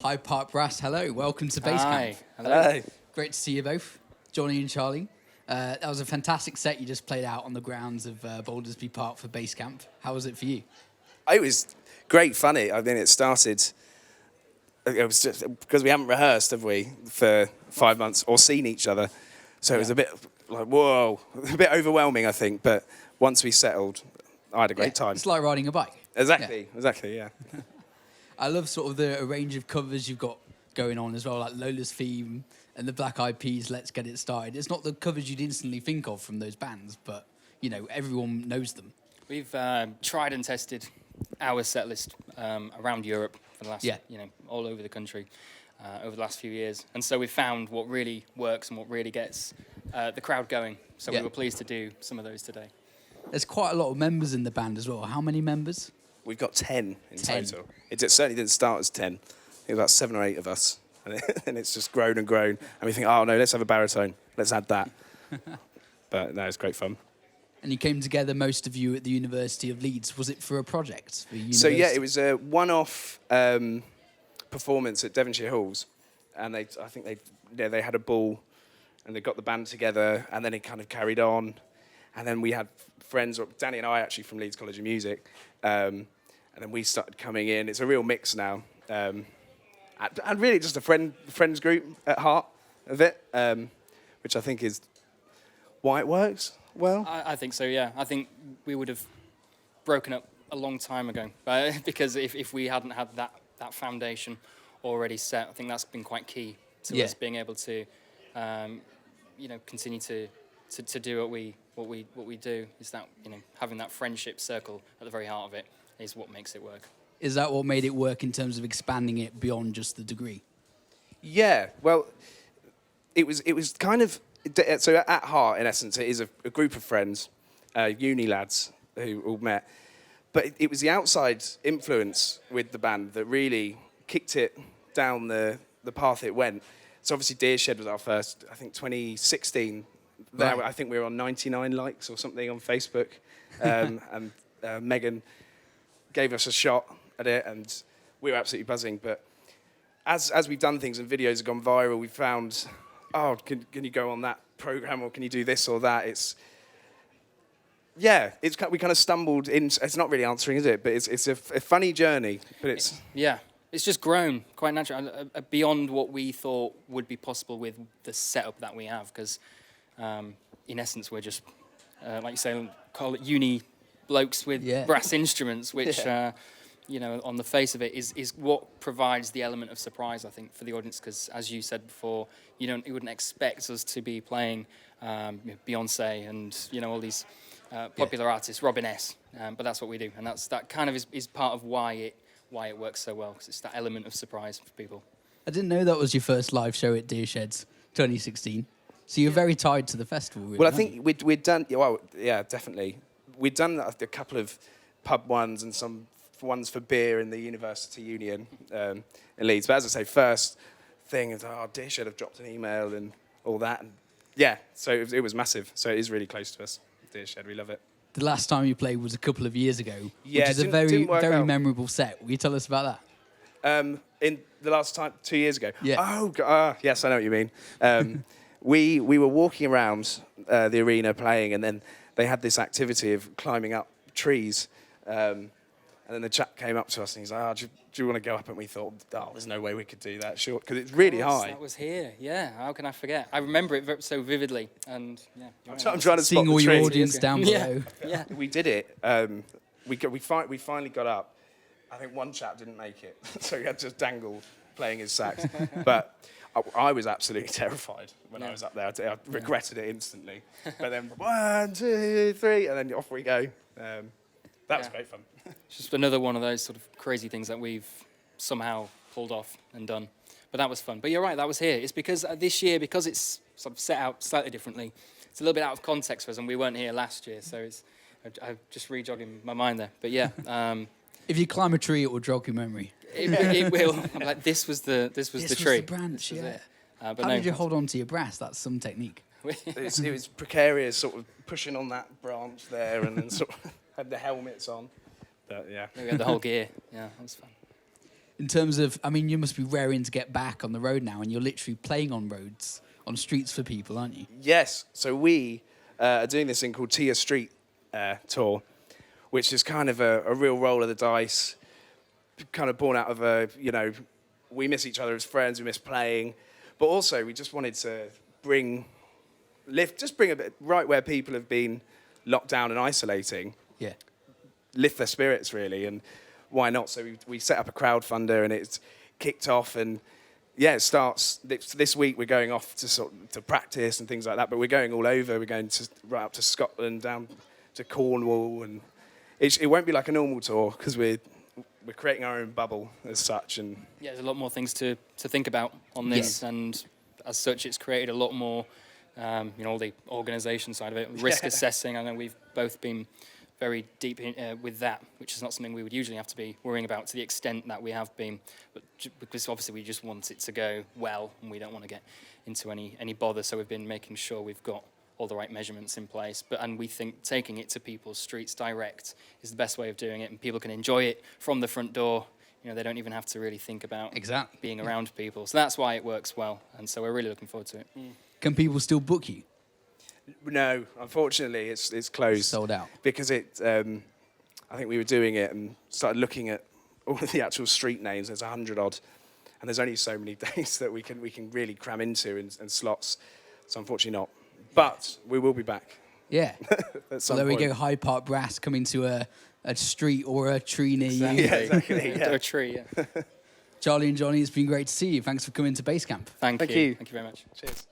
Hyde Park Brass, hello. Welcome to Bass Hi. Camp. Hello. Great to see you both, Johnny and Charlie. That was a fantastic set you just played out on the grounds of Baldersby Park for Bass Camp. How was it for you? It was great funny. I mean, it was just because we haven't rehearsed, have we, for 5 months or seen each other. So it was a bit like, whoa, a bit overwhelming, I think. But once we settled, I had a great time. It's like riding a bike. Exactly, yeah. I love sort of the range of covers you've got going on as well, like Lola's Theme and the Black Eyed Peas, Let's Get It Started. It's not the covers you'd instantly think of from those bands, but, you know, everyone knows them. We've tried and tested our set list around Europe for the last, all over the country over the last few years. And so we found what really works and what really gets the crowd going. So we were pleased to do some of those today. There's quite a lot of members in the band as well. How many members? We've got 10 in total. It certainly didn't start as 10. It was about 7 or 8 of us. And it's just grown and grown. And we think, oh, no, let's have a baritone. Let's add that. But no, it's great fun. And you came together, most of you, at the University of Leeds. Was it for a project? For so, yeah, it was a one-off performance at Devonshire Halls. And I think they had a ball and they got the band together and then it kind of carried on. And then we had friends, Danny and I actually from Leeds College of Music. And then we started coming in. It's a real mix now. And really just a friends group at heart of it, which I think is why it works well. I think so, yeah. I think we would have broken up a long time ago. Because if we hadn't had that foundation already set, I think that's been quite key to us being able to, continue to do what we do. Is that, having that friendship circle at the very heart of it is what makes it work. Is that what made it work in terms of expanding it beyond just the degree? Yeah, well, it was kind of, so at heart, in essence, it is a group of friends, uni lads who all met, but it was the outside influence with the band that really kicked it down the path it went. So obviously Deershed was our first, I think 2016, right. I think we were on 99 likes or something on Facebook, and Megan gave us a shot at it, and we were absolutely buzzing. But as we've done things and videos have gone viral, we found, can you go on that program or can you do this or that? We kind of stumbled in. It's not really answering, is it? But it's a funny journey. But it's it's just grown quite naturally beyond what we thought would be possible with the setup that we have. Because in essence, we're just like you say, call it uni blokes with brass instruments, which, on the face of it, is what provides the element of surprise, I think, for the audience. Because, as you said before, you wouldn't expect us to be playing Beyonce and all these popular artists, Robin S. But that's what we do, and that kind of is part of why it works so well, because it's that element of surprise for people. I didn't know that was your first live show at Deershed's 2016. So you're very tied to the festival, really. Well, I think we'd done. Well, yeah, definitely. We'd done a couple of pub ones and some ones for beer in the University Union in Leeds. But as I say, first thing is, Deershed have dropped an email and all that. And so it was massive. So it is really close to us, Deershed. We love it. The last time you played was a couple of years ago, which is a very memorable set. Will you tell us about that? In the last time, 2 years ago? Yeah. Oh, God, yes, I know what you mean. We were walking around the arena playing, and then they had this activity of climbing up trees. And then the chap came up to us and he's like, do you want to go up? And we thought, there's no way we could do that, sure, because it's really high. That was here, yeah. How can I forget? I remember it so vividly. And I'm trying to seeing spot all the your tree. audience down below. Yeah. We did it. We finally got up. I think one chap didn't make it, so he had to dangle playing his sax. But I was absolutely terrified when I was up there. I regretted it instantly. But then 1, 2, 3, and then off we go. That was great fun. Just another one of those sort of crazy things that we've somehow pulled off and done. But that was fun. But you're right, that was here. It's because this year, because it's sort of set out slightly differently, it's a little bit out of context for us, and we weren't here last year, so I'm just re-jogging my mind there. But yeah. If you climb a tree, it will jog your memory. It will. I'm like, this was the tree. This was the branch, How did you hold on to your brass? That's some technique. It was precarious, sort of pushing on that branch there, and then sort of had the helmets on. But we had the whole gear. Yeah, that was fun. in terms of, I mean, you must be raring to get back on the road now, and you're literally playing on roads, on streets for people, aren't you? Yes. So we are doing this thing called Tia Street Tour, which is kind of a real roll of the dice, kind of born out of we miss each other as friends, we miss playing, but also we just wanted to bring a bit right where people have been locked down and isolating. Yeah. Lift their spirits, really, and why not? So we set up a crowdfunder, and it's kicked off, and yeah, it starts this week. We're going off to practice and things like that, but we're going all over. We're going right up to Scotland, down to Cornwall, and it won't be like a normal tour because we're creating our own bubble as such. And Yeah, there's a lot more things to think about on this, and as such, it's created a lot more, all the organisation side of it, risk assessing. I know we've both been very deep with that, which is not something we would usually have to be worrying about to the extent that we have been, but because obviously we just want it to go well, and we don't want to get into any bother. So we've been making sure we've got all the right measurements in place. And we think taking it to people's streets direct is the best way of doing it, and people can enjoy it from the front door. They don't even have to really think about being around people. So that's why it works well, and so we're really looking forward to it. Can people still book you? No, unfortunately, it's closed. Sold out. Because I think we were doing it and started looking at all of the actual street names. There's 100 odd, and there's only so many days that we can really cram into and slots. So unfortunately not. But we will be back. Yeah. So there we go. Hyde Park Brass coming to a street or a tree near you. Yeah, exactly. Yeah. Or a tree, yeah. Charlie and Johnny, it's been great to see you. Thanks for coming to Basecamp. Thank you. Thank you very much. Cheers.